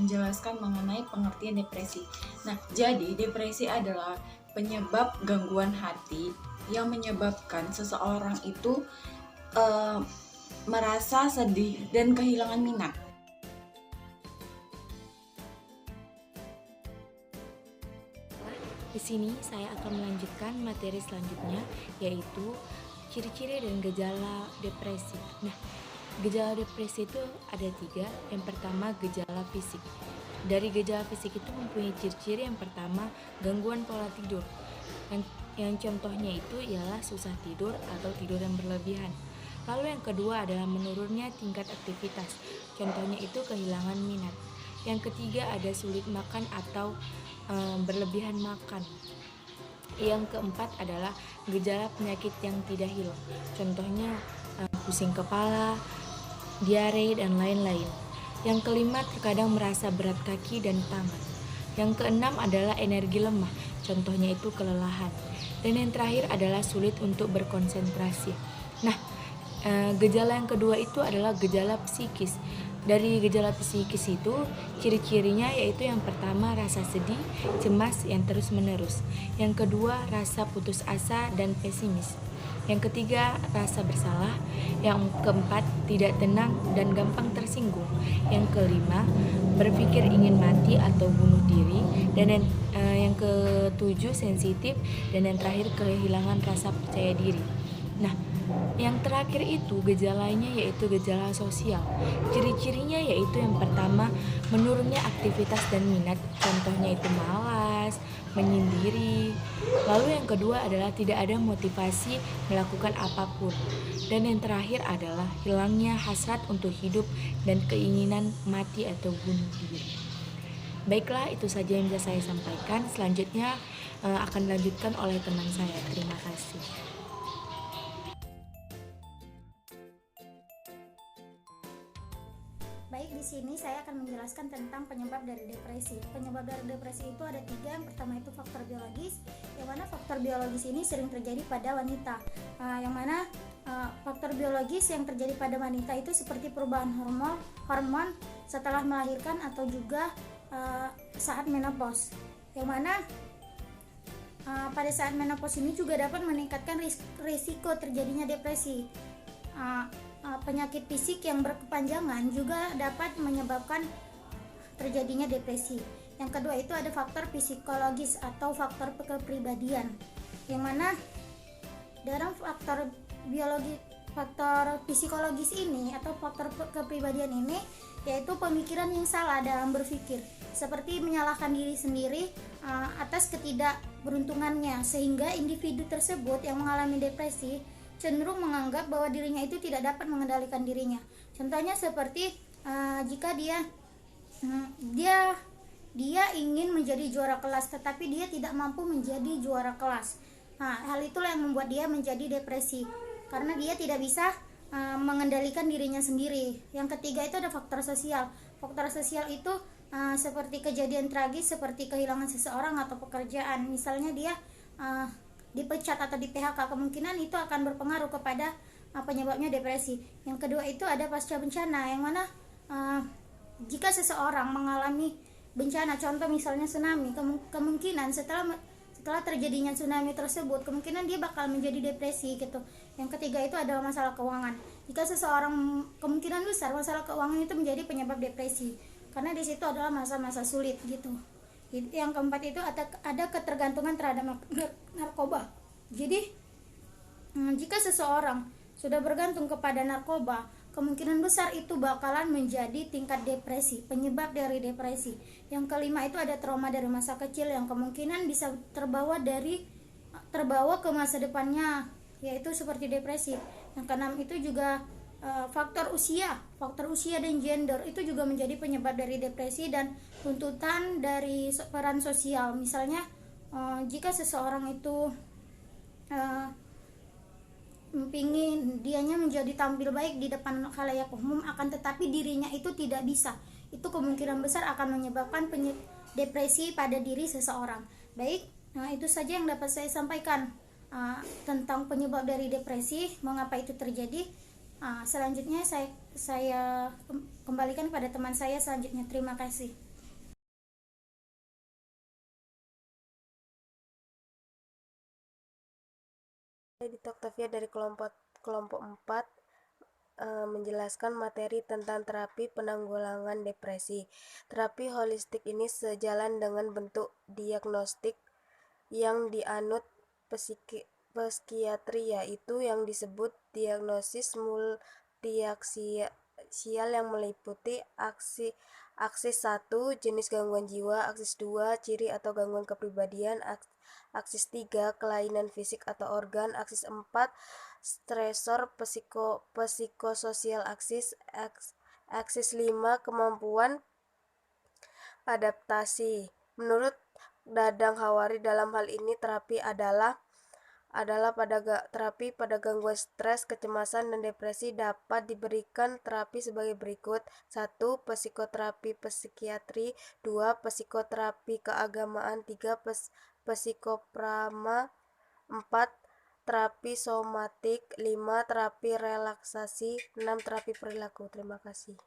menjelaskan mengenai pengertian depresi. Nah, jadi depresi adalah penyebab gangguan hati yang menyebabkan seseorang itu merasa sedih dan kehilangan minat. Di sini saya akan melanjutkan materi selanjutnya, yaitu ciri-ciri dan gejala depresi. Nah, gejala depresi itu ada 3. Yang pertama, gejala fisik. Dari gejala fisik itu mempunyai ciri-ciri. Yang pertama, gangguan pola tidur. Yang contohnya itu ialah susah tidur atau tidur yang berlebihan. Lalu yang kedua adalah menurunnya tingkat aktivitas. Contohnya itu kehilangan minat. Yang ketiga ada sulit makan atau berlebihan makan. Yang keempat adalah gejala penyakit yang tidak hilang. Contohnya pusing kepala, diare, dan lain-lain. Yang kelima terkadang merasa berat kaki dan tangan. Yang keenam adalah energi lemah. Contohnya itu kelelahan. Dan yang terakhir adalah sulit untuk berkonsentrasi. Nah, gejala yang kedua itu adalah gejala psikis. Dari gejala psikis itu, ciri-cirinya yaitu yang pertama rasa sedih, cemas yang terus-menerus. Yang kedua, rasa putus asa dan pesimis. Yang ketiga, rasa bersalah. Yang keempat, tidak tenang dan gampang tersinggung. Yang kelima, berpikir ingin mati atau bunuh diri. Dan yang ketujuh, sensitif. Dan yang terakhir, kehilangan rasa percaya diri. Nah, yang terakhir itu gejalanya yaitu gejala sosial. Ciri-cirinya yaitu yang pertama, menurunnya aktivitas dan minat. Contohnya itu malas, menyendiri. Lalu yang kedua adalah tidak ada motivasi melakukan apapun. Dan yang terakhir adalah hilangnya hasrat untuk hidup dan keinginan mati atau bunuh diri. Baiklah, itu saja yang bisa saya sampaikan. Selanjutnya akan dilanjutkan oleh teman saya. Terima kasih. Baik, di sini saya akan menjelaskan tentang penyebab dari depresi. Penyebab dari depresi itu ada 3. Yang pertama itu faktor biologis, yang mana faktor biologis ini sering terjadi pada wanita. Yang mana faktor biologis yang terjadi pada wanita itu seperti perubahan hormon setelah melahirkan atau juga saat menopause. Yang mana pada saat menopause ini juga dapat meningkatkan risiko terjadinya depresi. Penyakit fisik yang berkepanjangan juga dapat menyebabkan terjadinya depresi. Yang kedua itu ada faktor psikologis atau faktor kepribadian, yang mana dalam faktor psikologis ini atau faktor kepribadian ini yaitu pemikiran yang salah dalam berpikir, seperti menyalahkan diri sendiri atas ketidakberuntungannya, sehingga individu tersebut yang mengalami depresi cenderung menganggap bahwa dirinya itu tidak dapat mengendalikan dirinya. Contohnya seperti jika dia ingin menjadi juara kelas tetapi dia tidak mampu menjadi juara kelas. Hal itulah yang membuat dia menjadi depresi karena dia tidak bisa mengendalikan dirinya sendiri. Yang ketiga itu ada faktor sosial. Faktor sosial itu seperti kejadian tragis seperti kehilangan seseorang atau pekerjaan. Misalnya dia dipecat atau di PHK, kemungkinan itu akan berpengaruh kepada penyebabnya depresi. Yang kedua itu ada pasca bencana, yang mana jika seseorang mengalami bencana, contoh misalnya tsunami, kemungkinan setelah terjadinya tsunami tersebut, kemungkinan dia bakal menjadi depresi gitu. Yang ketiga itu adalah masalah keuangan. Jika seseorang, kemungkinan besar masalah keuangan itu menjadi penyebab depresi, karena di situ adalah masa-masa sulit gitu. Yang keempat itu ada ketergantungan terhadap narkoba. Jadi jika seseorang sudah bergantung kepada narkoba, kemungkinan besar itu bakalan menjadi tingkat depresi, penyebab dari depresi. Yang kelima itu ada trauma dari masa kecil yang kemungkinan bisa terbawa ke masa depannya, yaitu seperti depresi. Yang keenam itu juga faktor usia dan gender itu juga menjadi penyebab dari depresi, dan tuntutan dari peran sosial. Misalnya jika seseorang itu pingin dianya menjadi tampil baik di depan khalayak umum, akan tetapi dirinya itu tidak bisa, itu kemungkinan besar akan menyebabkan depresi pada diri seseorang. Baik, itu saja yang dapat saya sampaikan tentang penyebab dari depresi, mengapa itu terjadi. Selanjutnya saya kembalikan kepada teman saya selanjutnya. Terima kasih. Dita Octavia dari kelompok 4 menjelaskan materi tentang terapi penanggulangan depresi. Terapi holistik ini sejalan dengan bentuk diagnostik yang dianut psikiatri, yaitu yang disebut diagnosis multiaksial yang meliputi aksis 1 jenis gangguan jiwa, aksis 2 ciri atau gangguan kepribadian, aksis 3 kelainan fisik atau organ, aksis 4 stresor psikososial, aksis 5 kemampuan adaptasi. Menurut Dadang Hawari, dalam hal ini terapi pada gangguan stres, kecemasan, dan depresi dapat diberikan terapi sebagai berikut: 1. Psikoterapi psikiatri, 2. Psikoterapi keagamaan, 3. Psikoprama, 4. Terapi somatik, 5. Terapi relaksasi, 6. Terapi perilaku. Terima kasih.